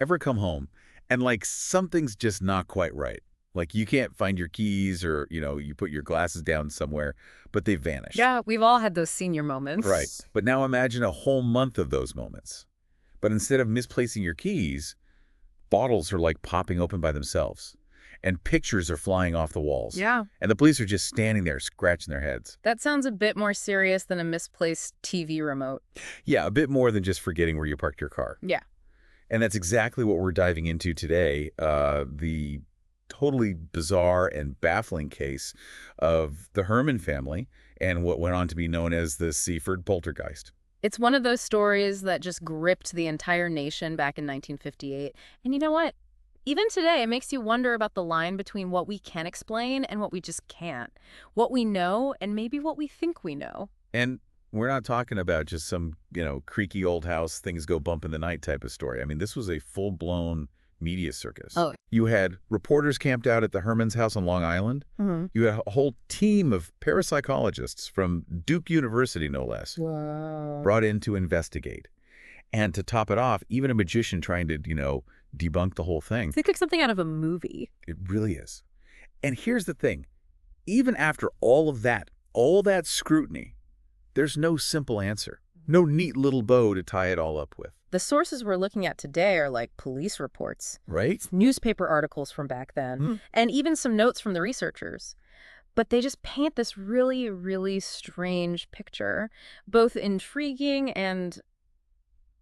Ever come home and, like, something's just not quite right? Like, you can't find your keys or, you put your glasses down somewhere, but they've vanished. Yeah, we've all had those senior Right. moments. But now imagine a whole month of those moments. But instead of misplacing your keys, bottles are, like, popping open by themselves. And pictures are flying off the walls. Yeah, And the police are just standing there scratching their heads. that sounds a bit more serious than a misplaced TV remote. Yeah, a bit more than just forgetting where you parked your car. Yeah. And that's exactly what we're diving into today, the totally bizarre and baffling case of the Herman family and what went on to be known as the Seaford Poltergeist. It's one of those stories that just gripped the entire nation back in 1958. And you know what? Even today, it makes you wonder about the line between what we can explain and what we just can't. What we know and maybe what we think we know. And we're not talking about just some, creaky old house, things go bump in the night type of story. I mean, this was a full-blown media circus. Oh. You had reporters camped out at the Herman's house on Long Island. Mm-hmm. You had a whole team of parapsychologists from Duke University, no less, Wow. brought in to investigate. And to top it off, even a magician trying to, debunk the whole thing. Think like something out of a movie. It really is. And here's the thing. Even after all that scrutiny, there's no simple answer. No neat little bow to tie it all up with. The sources we're looking at today are like police reports, Right? newspaper articles from back then, and even some notes from the researchers. But they just paint this really, really strange picture, both intriguing and,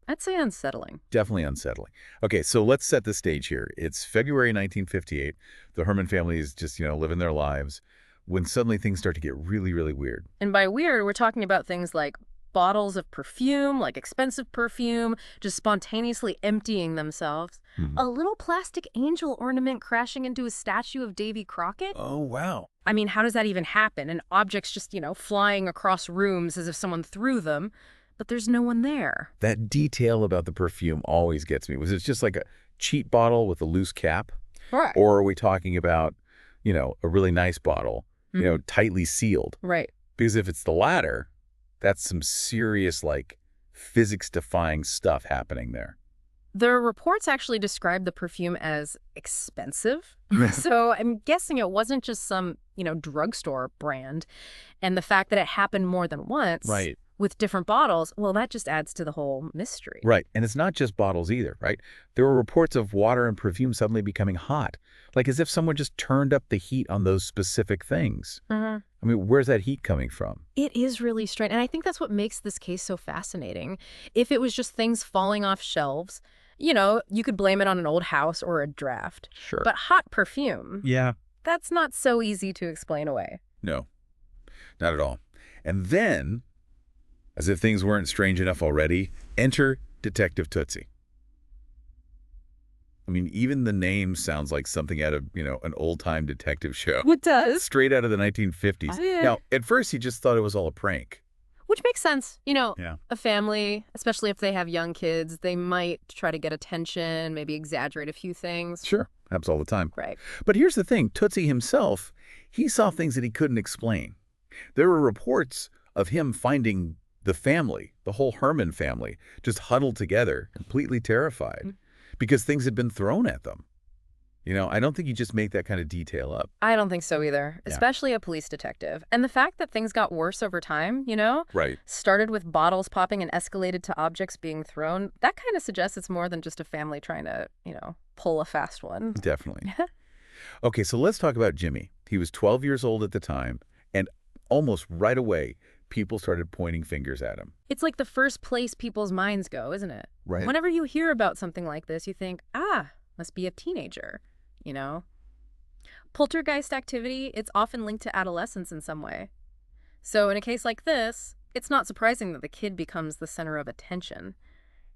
I'd say, unsettling. Definitely unsettling. Okay, so let's set the stage here. It's February 1958. The Herman family is just, living their lives when suddenly things start to get really, really weird. And by weird, we're talking about things like bottles of perfume, like expensive perfume, just spontaneously emptying themselves. A little plastic angel ornament crashing into a statue of Davy Crockett. Oh, wow. I mean, how does that even happen? And objects just, flying across rooms as if someone threw them, but there's no one there. That detail about the perfume always gets me. Was it just like a cheap bottle with a loose cap? Right. Or are we talking about, a really nice bottle, tightly sealed? Right. Because if it's the latter, that's some serious, physics-defying stuff happening there. The reports actually described the perfume as expensive. So I'm guessing it wasn't just some, drugstore brand. And the fact that it happened more than once Right. with different bottles, well, that just adds to the whole mystery. Right. And it's not just bottles either, right? There were reports of water and perfume suddenly becoming hot, like as if someone just turned up the heat on those specific things. Mm-hmm. I mean, where's that heat coming from? It is really strange. And I think that's what makes this case so fascinating. If it was just things falling off shelves, you could blame it on an old house or a draft. Sure. But hot perfume, Yeah. that's not so easy to explain away. No, not at all. And then, as if things weren't strange enough already, enter Detective Tootsie. I mean, even the name sounds like something out of, an old-time detective show. It does. Straight out of the 1950s. Oh, yeah. Now, at first, he just thought it was all a prank. Which makes sense. Yeah. A family, especially if they have young kids, they might try to get attention, maybe exaggerate a few things. Sure. Happens all the time. Right. But here's the thing. Tootsie himself, he saw things that he couldn't explain. There were reports of him finding the family, the whole Herman family, just huddled together, completely terrified, because things had been thrown at them. I don't think you just make that kind of detail up. I don't think so either, Yeah. especially a police detective. And the fact that things got worse over time, Right. started with bottles popping and escalated to objects being thrown, that kind of suggests it's more than just a family trying to, pull a fast one. Definitely. Okay, so let's talk about Jimmy. He was 12 years old at the time, and almost right away, people started pointing fingers at him. It's like the first place people's minds go, isn't it? Right. Whenever you hear about something like this, you think, must be a teenager, Poltergeist activity, it's often linked to adolescence in some way. So in a case like this, it's not surprising that the kid becomes the center of attention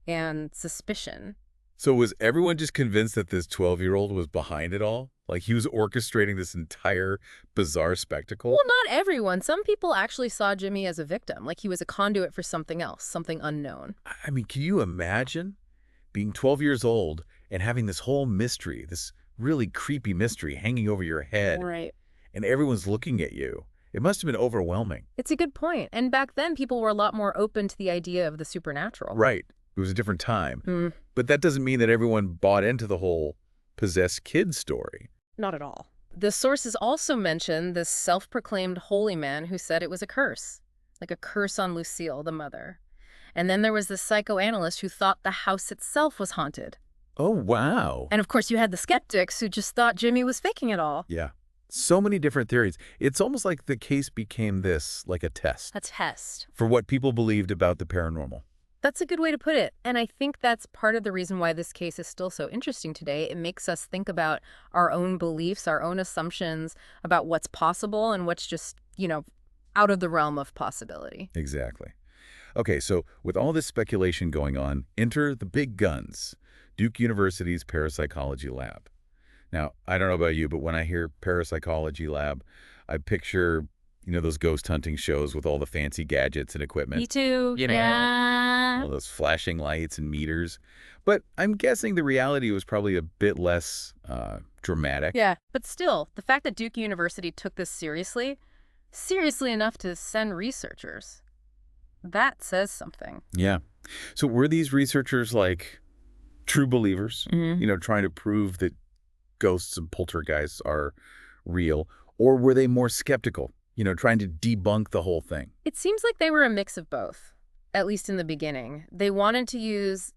and suspicion. So was everyone just convinced that this 12-year-old was behind it all? Like he was orchestrating this entire bizarre spectacle? Well, not everyone. Some people actually saw Jimmy as a victim, like he was a conduit for something else, something unknown. I mean, can you imagine being 12 years old and having this whole mystery, this really creepy mystery hanging over your head, Right. and everyone's looking at you? It must have been overwhelming. It's a good point. And back then, people were a lot more open to the idea of the supernatural. Right. It was a different time. Mm, But that doesn't mean that everyone bought into the whole possessed kid story. not at all. The sources also mention this self-proclaimed holy man who said it was a curse, like a curse on Lucille, the mother. And then there was this psychoanalyst who thought the house itself was haunted. Oh, wow. And of course, you had the skeptics who just thought Jimmy was faking it all. Yeah. So many different theories. It's almost like the case became this, like a test A test. for what people believed about the paranormal. That's a good way to put it. And I think that's part of the reason why this case is still so interesting today. It makes us think about our own beliefs, our own assumptions about what's possible and what's just, out of the realm of possibility. Exactly. Okay, so with all this speculation going on, enter the big guns, Duke University's parapsychology lab. Now, I don't know about you, but when I hear parapsychology lab, I picture, those ghost hunting shows with all the fancy gadgets and equipment. Me too. Yeah. All those flashing lights and meters. But I'm guessing the reality was probably a bit less dramatic. Yeah. But still, the fact that Duke University took this seriously enough to send researchers, that says something. Yeah. So were these researchers like true believers, trying to prove that ghosts and poltergeists are real? Or were they more skeptical, trying to debunk the whole thing? It seems like they were a mix of both, at least in the beginning. They wanted to use,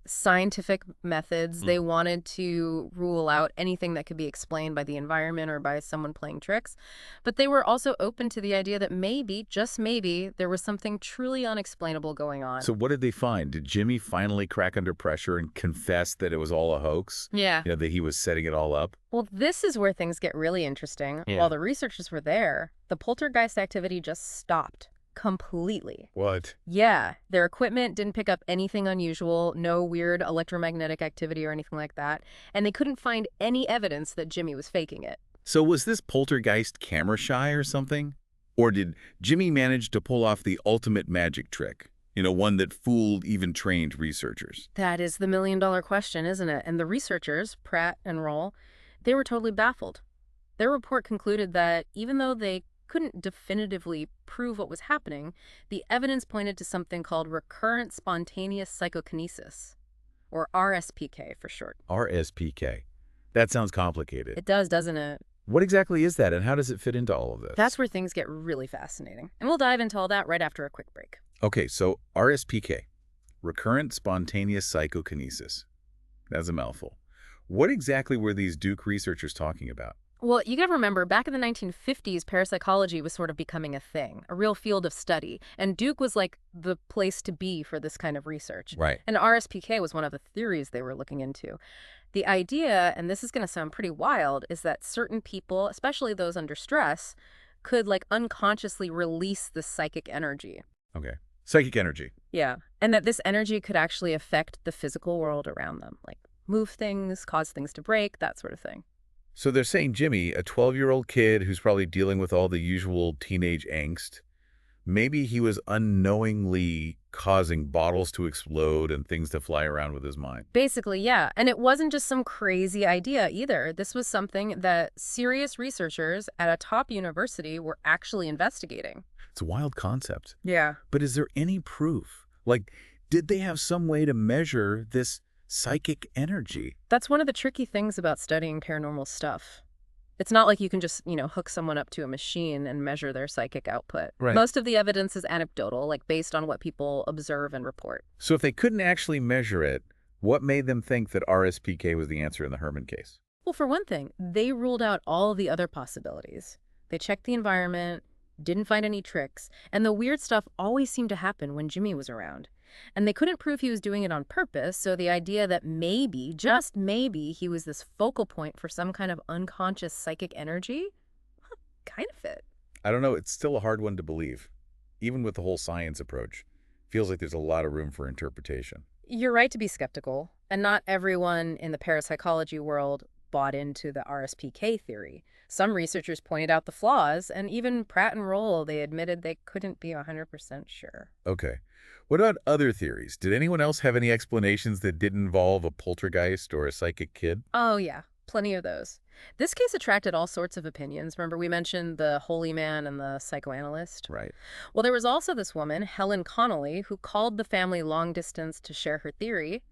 scientific methods. They wanted to rule out anything that could be explained by the environment or by someone playing tricks. But they were also open to the idea that maybe, just maybe, there was something truly unexplainable going on. So what did they find? Did Jimmy finally crack under pressure and confess that it was all a hoax? Yeah. That he was setting it all up? Well, this is where things get really interesting. Yeah. While the researchers were there, the poltergeist activity just stopped completely. What? Yeah, their equipment didn't pick up anything unusual, no weird electromagnetic activity or anything like that, and they couldn't find any evidence that Jimmy was faking it. So was this poltergeist camera shy or something? Or did Jimmy manage to pull off the ultimate magic trick? One that fooled even trained researchers. That is the million-dollar question, isn't it? And the researchers, Pratt and Roll, they were totally baffled. Their report concluded that even though they couldn't definitively prove what was happening, the evidence pointed to something called recurrent spontaneous psychokinesis, or RSPK for short. RSPK. That sounds complicated. It does, doesn't it? What exactly is that, and how does it fit into all of this? That's where things get really fascinating. And we'll dive into all that right after a quick break. Okay, so RSPK, recurrent spontaneous psychokinesis. That's a mouthful. What exactly were these Duke researchers talking about? Well, you got to remember, back in the 1950s, parapsychology was sort of becoming a thing, a real field of study. And Duke was like the place to be for this kind of research. Right. And RSPK was one of the theories they were looking into. The idea, and this is going to sound pretty wild, is that certain people, especially those under stress, could unconsciously release this psychic energy. Okay. Psychic energy. Yeah. And that this energy could actually affect the physical world around them, like move things, cause things to break, that sort of thing. So they're saying Jimmy, a 12-year-old kid who's probably dealing with all the usual teenage angst, maybe he was unknowingly causing bottles to explode and things to fly around with his mind. Basically, yeah. And it wasn't just some crazy idea either. This was something that serious researchers at a top university were actually investigating. It's a wild concept. Yeah. But is there any proof? Did they have some way to measure this psychic energy? That's one of the tricky things about studying paranormal stuff. It's not like you can just, hook someone up to a machine and measure their psychic output. Right. Most of the evidence is anecdotal, based on what people observe and report. So if they couldn't actually measure it, what made them think that RSPK was the answer in the Herman case? Well, for one thing, they ruled out all the other possibilities. They checked the environment, didn't find any tricks, and the weird stuff always seemed to happen when Jimmy was around. And they couldn't prove he was doing it on purpose, so the idea that maybe, just maybe, he was this focal point for some kind of unconscious psychic energy, kind of fit. I don't know. It's still a hard one to believe. Even with the whole science approach, feels like there's a lot of room for interpretation. You're right to be skeptical, and not everyone in the parapsychology world bought into the RSPK theory. Some researchers pointed out the flaws, and even Pratt and Roll, they admitted they couldn't be 100% sure. Okay. What about other theories? Did anyone else have any explanations that didn't involve a poltergeist or a psychic kid? Oh, yeah. Plenty of those. This case attracted all sorts of opinions. Remember, we mentioned the holy man and the psychoanalyst? Right. Well, there was also this woman, Helen Connolly, who called the family long distance to share her theory.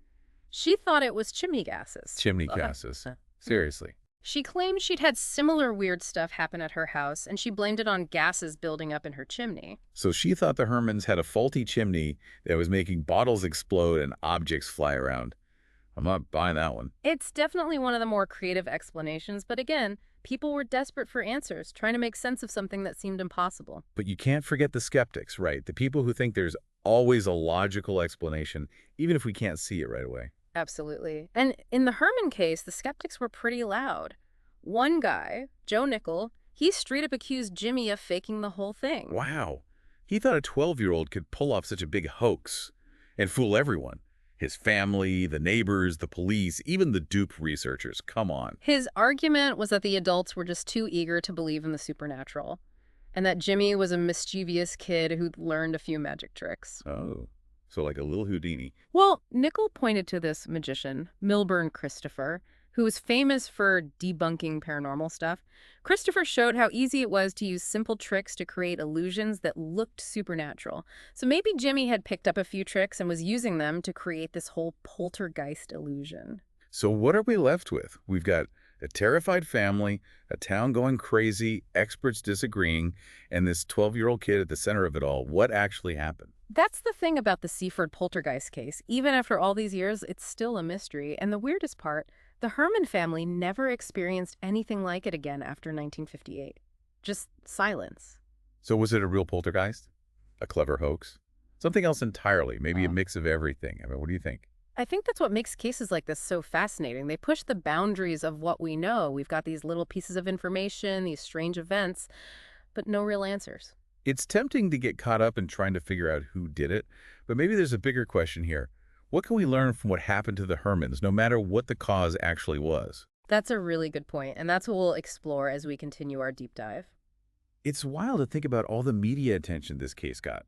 She thought it was chimney gases. Chimney gases. Seriously. She claimed she'd had similar weird stuff happen at her house, and she blamed it on gases building up in her chimney. So she thought the Hermans had a faulty chimney that was making bottles explode and objects fly around. I'm not buying that one. It's definitely one of the more creative explanations, but again, people were desperate for answers, trying to make sense of something that seemed impossible. But you can't forget the skeptics, right? The people who think there's always a logical explanation, even if we can't see it right away. Absolutely. And in the Herman case, the skeptics were pretty loud. One guy, Joe Nickel, he straight up accused Jimmy of faking the whole thing. Wow. He thought a 12-year-old could pull off such a big hoax and fool everyone. His family, the neighbors, the police, even the dupe researchers. Come on. His argument was that the adults were just too eager to believe in the supernatural, and that Jimmy was a mischievous kid who'd learned a few magic tricks. Oh, so like a little Houdini. Well, Nickel pointed to this magician, Milburn Christopher, who was famous for debunking paranormal stuff. Christopher showed how easy it was to use simple tricks to create illusions that looked supernatural. So maybe Jimmy had picked up a few tricks and was using them to create this whole poltergeist illusion. So what are we left with? We've got a terrified family, a town going crazy, experts disagreeing, and this 12-year-old kid at the center of it all. What actually happened? That's the thing about the Seaford poltergeist case. Even after all these years, it's still a mystery. And the weirdest part, the Herman family never experienced anything like it again after 1958. Just silence. So was it a real poltergeist? A clever hoax? Something else entirely, maybe a mix of everything. I mean, what do you think? I think that's what makes cases like this so fascinating. They push the boundaries of what we know. We've got these little pieces of information, these strange events, but no real answers. It's tempting to get caught up in trying to figure out who did it, but maybe there's a bigger question here. What can we learn from what happened to the Hermans, no matter what the cause actually was? That's a really good point, and that's what we'll explore as we continue our deep dive. It's wild to think about all the media attention this case got.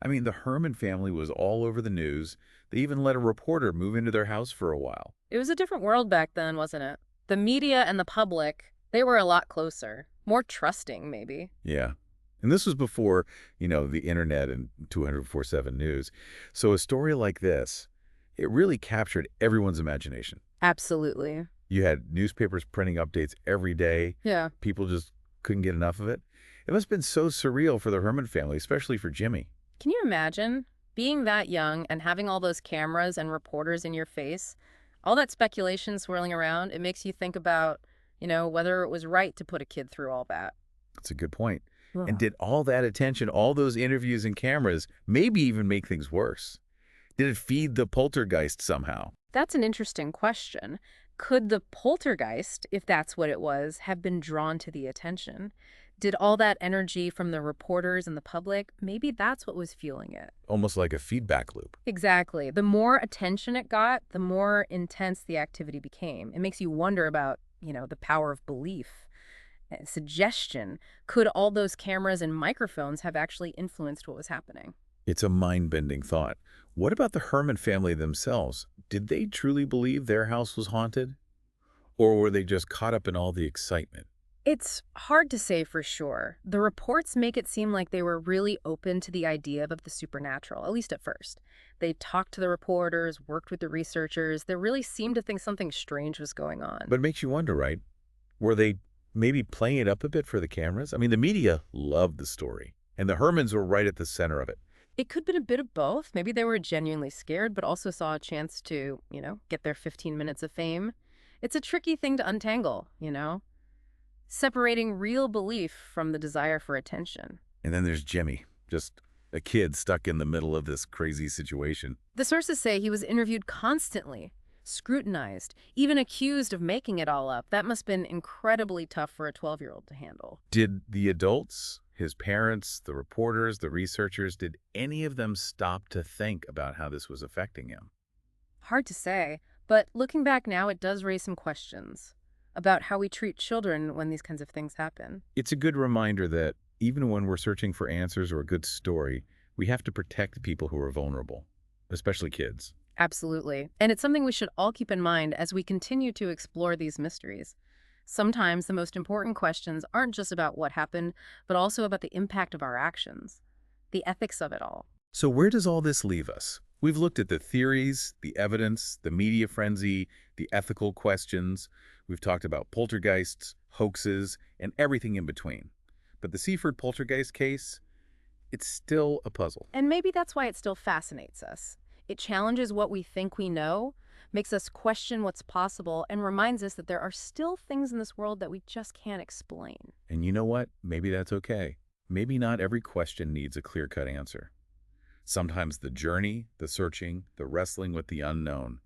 I mean, the Herman family was all over the news. They even let a reporter move into their house for a while. It was a different world back then, wasn't it? The media and the public, they were a lot closer, more trusting, maybe. Yeah. And this was before, the internet and 24/7 news. So a story like this, it really captured everyone's imagination. Absolutely. You had newspapers printing updates every day. Yeah. People just couldn't get enough of it. It must have been so surreal for the Herman family, especially for Jimmy. Can you imagine being that young and having all those cameras and reporters in your face? All that speculation swirling around, it makes you think about, whether it was right to put a kid through all that. That's a good point. Yeah. And did all that attention, all those interviews and cameras, maybe even make things worse? Did it feed the poltergeist somehow? That's an interesting question. Could the poltergeist, if that's what it was, have been drawn to the attention? Did all that energy from the reporters and the public, maybe that's what was fueling it? Almost like a feedback loop. Exactly. The more attention it got, the more intense the activity became. It makes you wonder about, the power of belief. Suggestion. Could all those cameras and microphones have actually influenced what was happening? It's a mind-bending thought. What about the Herman family themselves? Did they truly believe their house was haunted? Or were they just caught up in all the excitement? It's hard to say for sure. The reports make it seem like they were really open to the idea of the supernatural, at least at first. They talked to the reporters, worked with the researchers. They really seemed to think something strange was going on. But it makes you wonder, right? Were they maybe playing it up a bit for the cameras? I mean, the media loved the story, and the Hermans were right at the center of it. It could have been a bit of both. Maybe they were genuinely scared, but also saw a chance to, get their 15 minutes of fame. It's a tricky thing to untangle, separating real belief from the desire for attention. And then there's Jimmy, just a kid stuck in the middle of this crazy situation. The sources say he was interviewed constantly, scrutinized, even accused of making it all up. That must have been incredibly tough for a 12-year-old to handle. Did the adults, his parents, the reporters, the researchers, did any of them stop to think about how this was affecting him? Hard to say, but looking back now, it does raise some questions about how we treat children when these kinds of things happen. It's a good reminder that even when we're searching for answers or a good story, we have to protect people who are vulnerable, especially kids. Absolutely. And it's something we should all keep in mind as we continue to explore these mysteries. Sometimes the most important questions aren't just about what happened, but also about the impact of our actions, the ethics of it all. So where does all this leave us? We've looked at the theories, the evidence, the media frenzy, the ethical questions. We've talked about poltergeists, hoaxes, and everything in between. But the Seaford poltergeist case, it's still a puzzle. And maybe that's why it still fascinates us. It challenges what we think we know, makes us question what's possible, and reminds us that there are still things in this world that we just can't explain. And you know what? Maybe that's okay. Maybe not every question needs a clear-cut answer. Sometimes the journey, the searching, the wrestling with the unknown,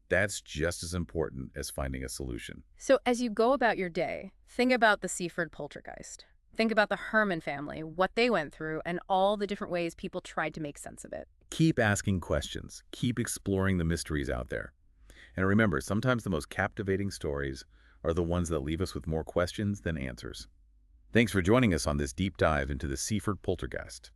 that's just as important as finding a solution. So as you go about your day, think about the Seaford poltergeist. Think about the Herman family, what they went through, and all the different ways people tried to make sense of it. Keep asking questions. Keep exploring the mysteries out there. And remember, sometimes the most captivating stories are the ones that leave us with more questions than answers. Thanks for joining us on this deep dive into the Seaford poltergeist.